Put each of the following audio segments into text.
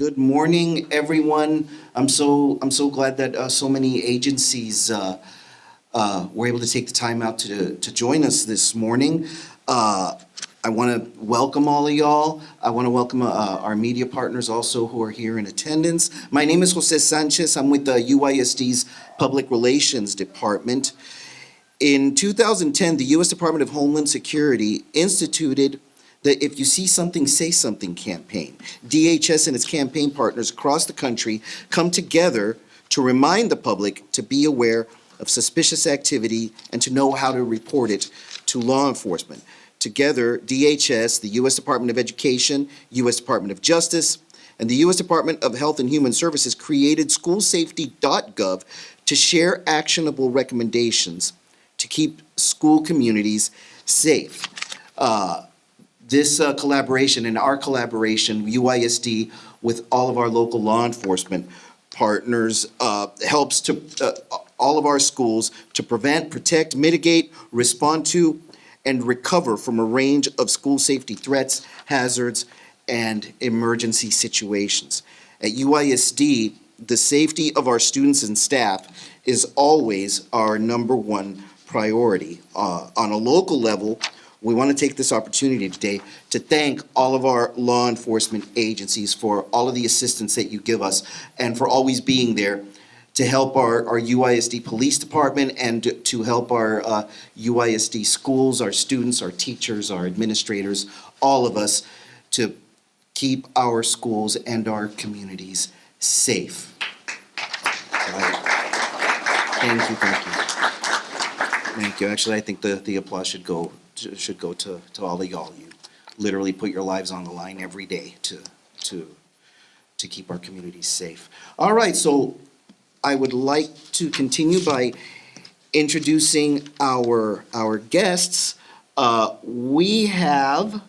Good morning, everyone. I'm so glad that so many agencies were able to take the time out to join us this morning. I want to welcome all of y'all. I want to welcome our media partners also who are here in attendance. My name is Jose Sanchez. I'm with the UISD's Public Relations Department. In 2010, the U.S. Department of Homeland Security instituted the If You See Something, Say Something campaign. DHS and its campaign partners across the country come together to remind the public to be aware of suspicious activity and to know how to report it to law enforcement. Together, DHS, the U.S. Department of Education, U.S. Department of Justice, and the U.S. Department of Health and Human Services created schoolsafety.gov to share actionable recommendations to keep school communities safe. This collaboration and our collaboration, UISD, with all of our local law enforcement partners, helps to all of our schools to prevent, protect, mitigate, respond to, and recover from a range of school safety threats, hazards, and emergency situations. At UISD, the safety of our students and staff is always our number one priority. On a local level, we want to take this opportunity today to thank all of our law enforcement agencies for all of the assistance that you give us and for always being there to help our UISD Police Department and to help our UISD schools, our students, our teachers, our administrators, all of us to keep our schools and our communities safe. Thank you, thank you. Thank you. Actually, I think the applause should go to all of y'all. You literally put your lives on the line every day to keep our communities safe. All right, so I would like to continue by introducing our guests. We have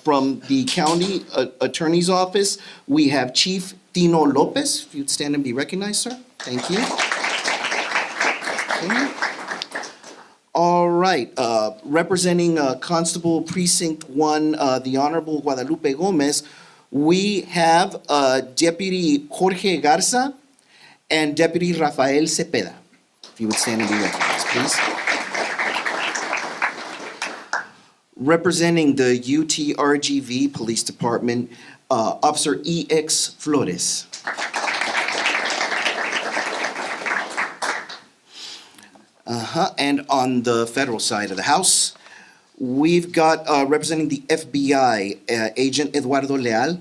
from the county attorney's office, we have Chief Tino Lopez. If you'd stand and be recognized, sir. Thank you. Okay. All right, representing Constable Precinct 1, the Honorable Guadalupe Gomez, we have Deputy Jorge Garza and Deputy Rafael Cepeda. If you would stand and be recognized, please. Representing the UTRGV Police Department, Officer E.X. Flores. And on the federal side of the house, we've got representing the FBI, Agent Eduardo Leal.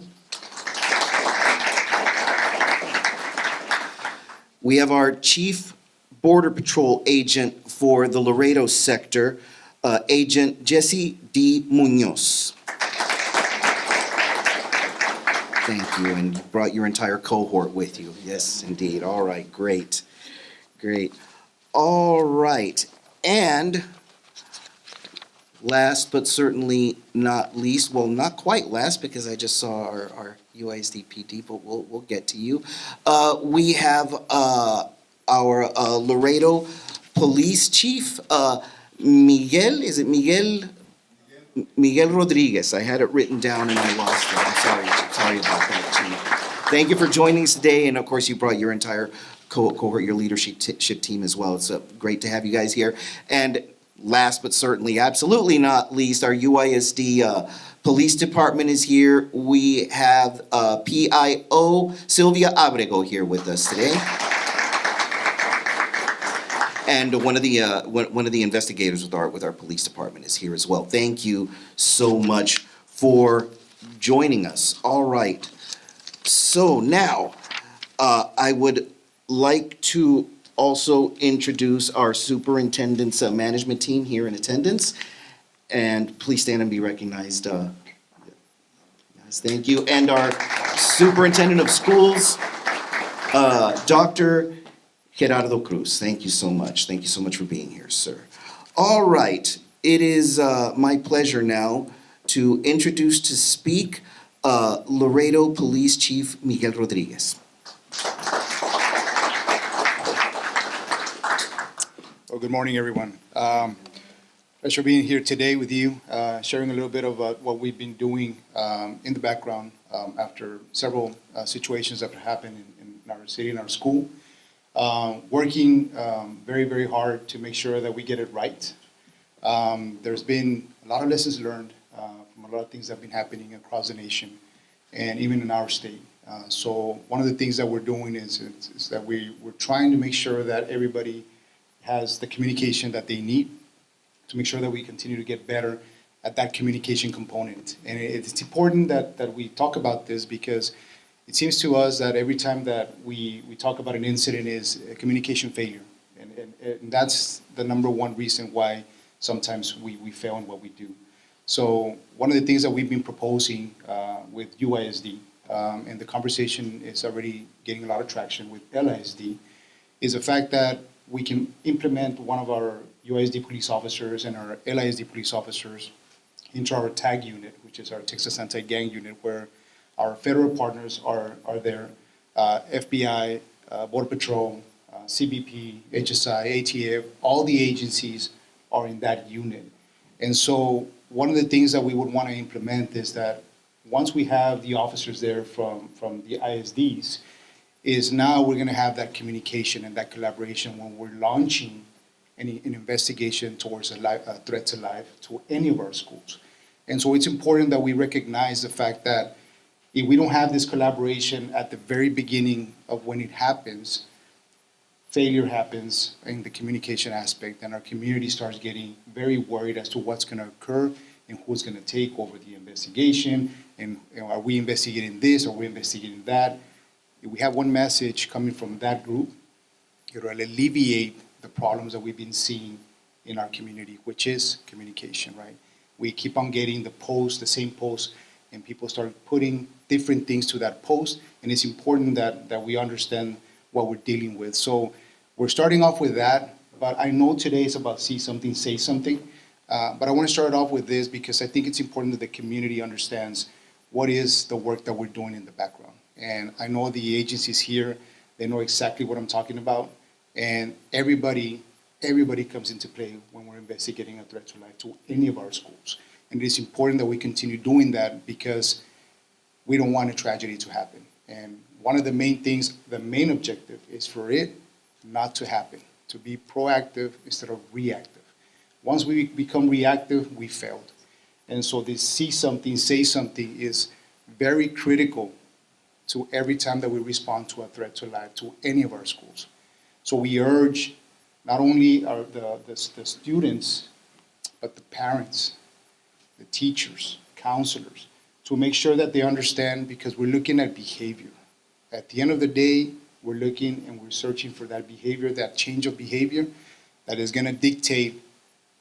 We have our Chief Border Patrol Agent for the Laredo sector, Agent Jesse D. Munoz. Thank you, and you brought your entire cohort with you. Yes, indeed. All right, great, great. All right, and last but certainly not least, well, not quite last because I just saw our UISD PD, but we'll get to you. We have our Laredo Police Chief, Miguel, is it Miguel? Miguel Rodriguez. I had it written down and I lost it. I'm sorry about that, Chief. Thank you for joining us today, and of course you brought your entire cohort, your leadership team as well. It's great to have you guys here. And last but certainly, absolutely not least, our UISD Police Department is here. We have PIO Sylvia Abrego here with us today. And one of the investigators with our police department is here as well. Thank you so much for joining us. All right. So now I would like to also introduce our superintendent's management team here in attendance. And please stand and be recognized. Yes, thank you. And our superintendent of schools, Dr. Gerardo Cruz. Thank you so much. Thank you so much for being here, sir. All right. It is my pleasure now to introduce to speak Laredo Police Chief Miguel Rodriguez. Well, good morning, everyone. Pleasure being here today with you, sharing a little bit about what we've been doing in the background after several situations that have happened in our city, in our school. Working very, very hard to make sure that we get it right. There's been a lot of lessons learned from a lot of things that have been happening across the nation and even in our state. So one of the things that we're doing is that we're trying to make sure that everybody has the communication that they need to make sure that we continue to get better at that communication component. And it's important that we talk about this because it seems to us that every time that we talk about an incident is a communication failure. And that's the number one reason why sometimes we fail in what we do. So one of the things that we've been proposing with UISD, and the conversation is already getting a lot of traction with LISD, is the fact that we can implement one of our UISD police officers and our LISD police officers into our TAG unit, which is our Texas Anti-Gang Unit, where our federal partners are there, FBI, Border Patrol, CBP, HSI, ATF, all the agencies are in that unit. And so one of the things that we would want to implement is that once we have the officers there from the ISDs, is now we're going to have that communication and that collaboration when we're launching an investigation towards a threat to life to any of our schools. And so it's important that we recognize the fact that if we don't have this collaboration at the very beginning of when it happens, failure happens in the communication aspect, and our community starts getting very worried as to what's going to occur and who's going to take over the investigation, and are we investigating this, are we investigating that? If we have one message coming from that group, it will alleviate the problems that we've been seeing in our community, which is communication, right? We keep on getting the same post, and people start putting different things to that post, and it's important that we understand what we're dealing with. So we're starting off with that, but I know today is about see something, say something, but I want to start off with this because I think it's important that the community understands what is the work that we're doing in the background. And I know the agencies here, they know exactly what I'm talking about. And everybody comes into play when we're investigating a threat to life to any of our schools. And it is important that we continue doing that because we don't want a tragedy to happen. And one of the main things, the main objective is for it not to happen, to be proactive instead of reactive. Once we become reactive, we failed. And so this see something, say something is very critical to every time that we respond to a threat to life to any of our schools. So we urge not only the students, but the parents, the teachers, counselors, to make sure that they understand because we're looking at behavior. At the end of the day, we're looking and we're searching for that behavior, that change of behavior that is going to dictate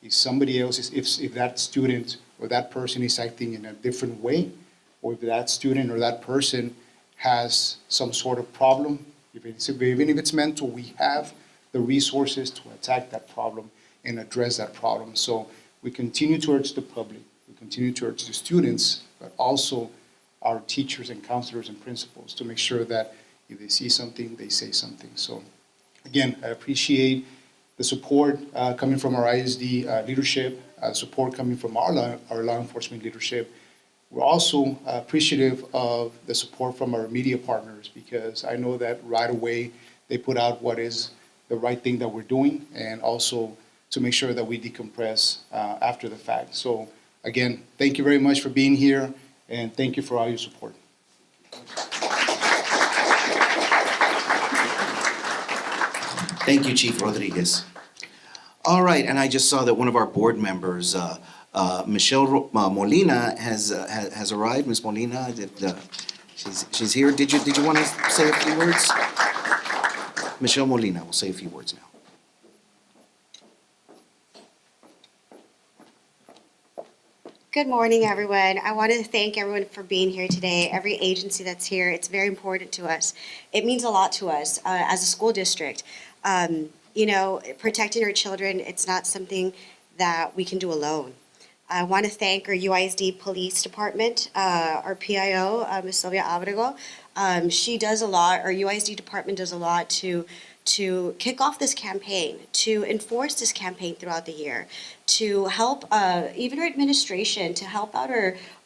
if somebody else is, if that student or that person is acting in a different way, or if that student or that person has some sort of problem. Even if it's mental, we have the resources to attack that problem and address that problem. So we continue to urge the public, we continue to urge the students, but also our teachers and counselors and principals to make sure that if they see something, they say something. So again, I appreciate the support coming from our ISD leadership, support coming from our law enforcement leadership. We're also appreciative of the support from our media partners because I know that right away they put out what is the right thing that we're doing and also to make sure that we decompress after the fact. So again, thank you very much for being here and thank you for all your support. Thank you, Chief Rodriguez. All right, and I just saw that one of our board members, Michelle Molina, has arrived. Ms. Molina, she's here. Did you want to say a few words? Michelle Molina will say a few words now. Good morning, everyone. I want to thank everyone for being here today. Every agency that's here, it's very important to us. It means a lot to us as a school district. Protecting our children, it's not something that we can do alone. I want to thank our UISD Police Department, our PIO, Ms. Sylvia Abrego. She does a lot, our UISD department does a lot to to kick off this campaign, to enforce this campaign throughout the year, to help even our administration, to help out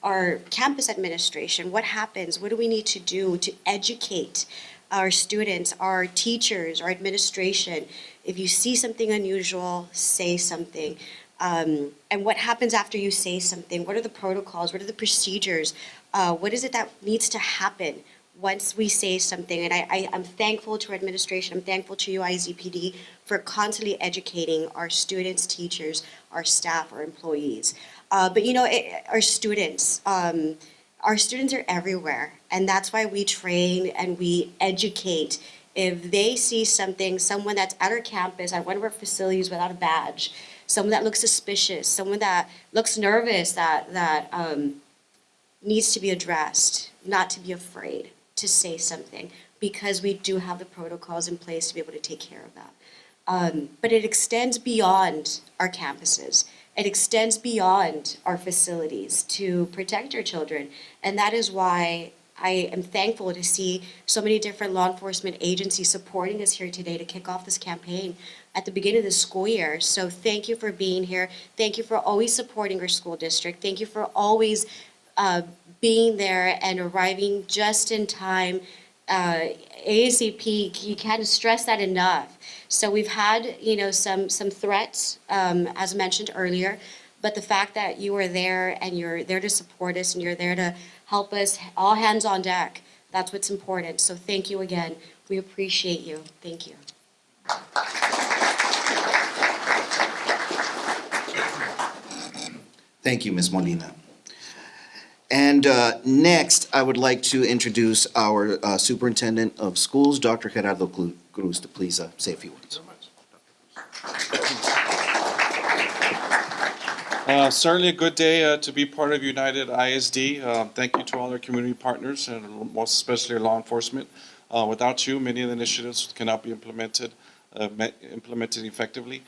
our campus administration. What happens? What do we need to do to educate our students, our teachers, our administration? If you see something unusual, say something. And what happens after you say something? What are the protocols? What are the procedures? What is it that needs to happen once we say something? And I'm thankful to our administration. I'm thankful to UIZPD for constantly educating our students, teachers, our staff, our employees. But our students. Our students are everywhere, and that's why we train and we educate. If they see something, someone that's at our campus, at one of our facilities without a badge, someone that looks suspicious, someone that looks nervous, that needs to be addressed, not to be afraid to say something, because we do have the protocols in place to be able to take care of that. But it extends beyond our campuses. It extends beyond our facilities to protect our children. And that is why I am thankful to see so many different law enforcement agencies supporting us here today to kick off this campaign at the beginning of the school year. So thank you for being here. Thank you for always supporting our school district. Thank you for always being there and arriving just in time. ASAP, you can't stress that enough. So we've had, some threats, as mentioned earlier, but the fact that you are there and you're there to support us and you're there to help us, all hands on deck, that's what's important. So thank you again. We appreciate you. Thank you. Thank you, Ms. Molina. And next, I would like to introduce our Superintendent of Schools, Dr. Gerardo Cruz, to please say a few words. Certainly a good day to be part of United ISD. Thank you to all our community partners and most especially law enforcement. Without you, many of the initiatives cannot be implemented effectively.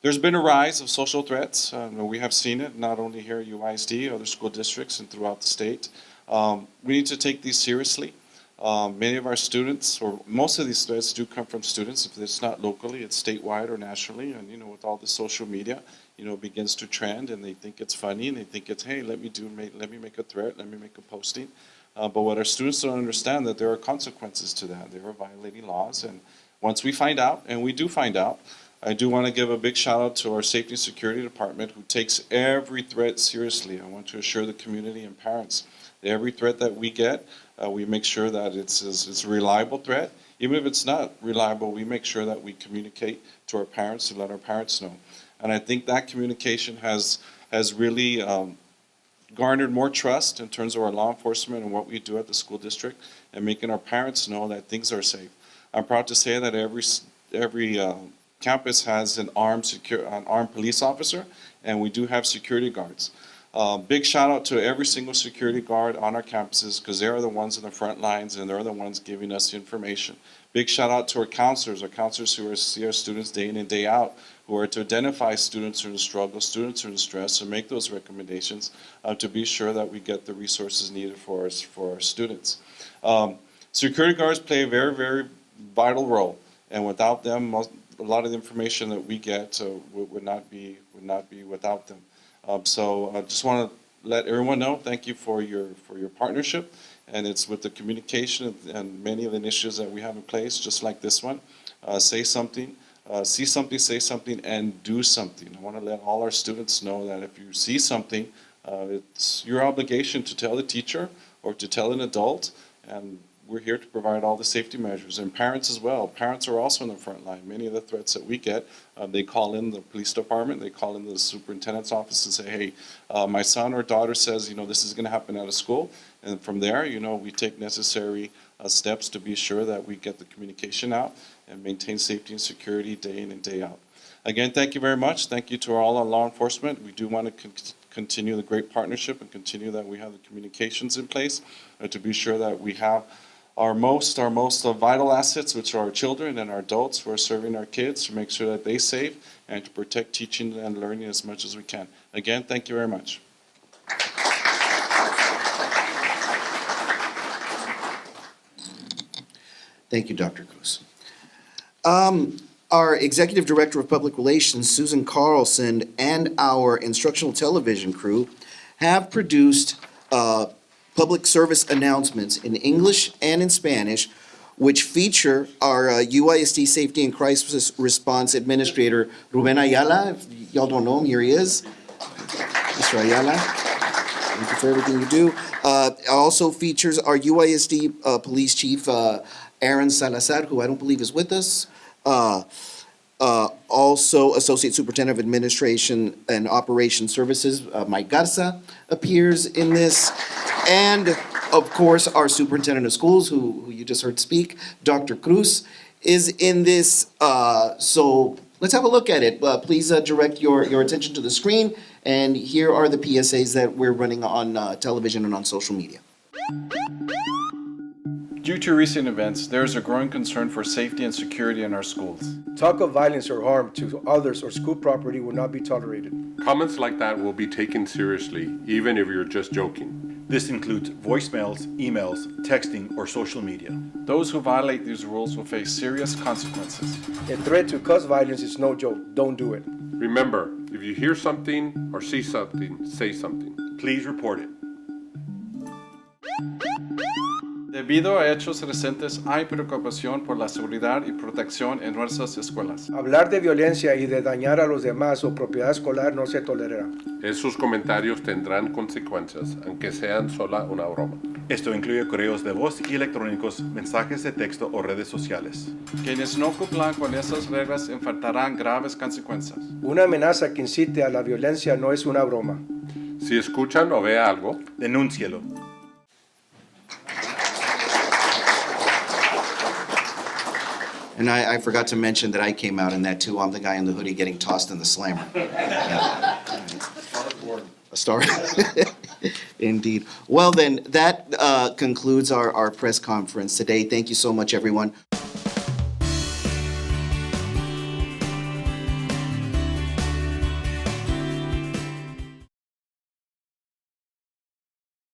There's been a rise of social threats. We have seen it not only here at UISD, other school districts, and throughout the state. We need to take these seriously. Many of our students, or most of these threats do come from students. If it's not locally, it's statewide or nationally. And with all the social media, it begins to trend, and they think it's funny, and they think it's, hey, let me make a threat, let me make a posting. But what our students don't understand, that there are consequences to that. They are violating laws, and once we find out, and we do find out, I do want to give a big shout out to our Safety and Security Department, who takes every threat seriously. I want to assure the community and parents that every threat that we get, we make sure that it's a reliable threat. Even if it's not reliable, we make sure that we communicate to our parents to let our parents know. And I think that communication has really garnered more trust in terms of our law enforcement and what we do at the school district, and making our parents know that things are safe. I'm proud to say that every campus has an armed police officer, and we do have security guards. Big shout out to every single security guard on our campuses, because they're the ones in the front lines and they're the ones giving us the information. Big shout out to our counselors who see our students day in and day out, who are to identify students who are in struggle, students who are in stress, and make those recommendations to be sure that we get the resources needed for our students. Security guards play a very, very vital role, and without them, a lot of the information that we get would not be without them. So I just want to let everyone know, thank you for your partnership, and it's with the communication and many of the initiatives that we have in place, just like this one. Say something, see something, say something, and do something. I want to let all our students know that if you see something, it's your obligation to tell the teacher or to tell an adult, and we're here to provide all the safety measures, and parents as well. Parents are also in the front line. Many of the threats that we get, they call in the police department, they call in the superintendent's office and say, hey, my son or daughter says, this is going to happen at a school. And from there, we take necessary steps to be sure that we get the communication out and maintain safety and security day in and day out. Again, thank you very much. Thank you to all our law enforcement. We do want to continue the great partnership and continue that we have the communications in place to be sure that we have our most vital assets, which are our children and our adults who are serving our kids, to make sure that they're safe and to protect teaching and learning as much as we can. Again, thank you very much. Thank you, Dr. Cruz. Our Executive Director of Public Relations, Susan Carlson, and our instructional television crew have produced public service announcements in English and in Spanish, which feature our UISD Safety and Crisis Response Administrator, Ruben Ayala. If y'all don't know him, here he is. Mr. Ayala, thank you for everything you do. Also features our UISD Police Chief, Aaron Salazar, who I don't believe is with us. Also, Associate Superintendent of Administration and Operation Services, Mike Garza, appears in this. And, of course, our Superintendent of Schools, who you just heard speak, Dr. Cruz, is in this. So let's have a look at it. Please direct your attention to the screen. And here are the PSAs that we're running on television and on social media. Due to recent events, there is a growing concern for safety and security in our schools. Talk of violence or harm to others or school property will not be tolerated. Comments like that will be taken seriously, even if you're just joking. This includes voicemails, emails, texting, or social media. Those who violate these rules will face serious consequences. A threat to cause violence is no joke. Don't do it. Remember, if you hear something or see something, say something. Please report it. Debido a hechos recientes, hay preocupación por la seguridad y protección en nuestras escuelas. Hablar de violencia y de dañar a los demás o propiedad escolar no se tolerará. Esos comentarios tendrán consecuencias, aunque sean sola una broma. Esto incluye correos de voz y electrónicos, mensajes de texto o redes sociales. Quienes no cumplan con esas reglas enfrentarán graves consecuencias. Una amenaza que incite a la violencia no es una broma. Si escuchan o vean algo, Denúncielo. And I forgot to mention that I came out in that too. I'm the guy in the hoodie getting tossed in the slammer. Yeah. A star. Indeed. Well then, that concludes our press conference today. Thank you so much, everyone.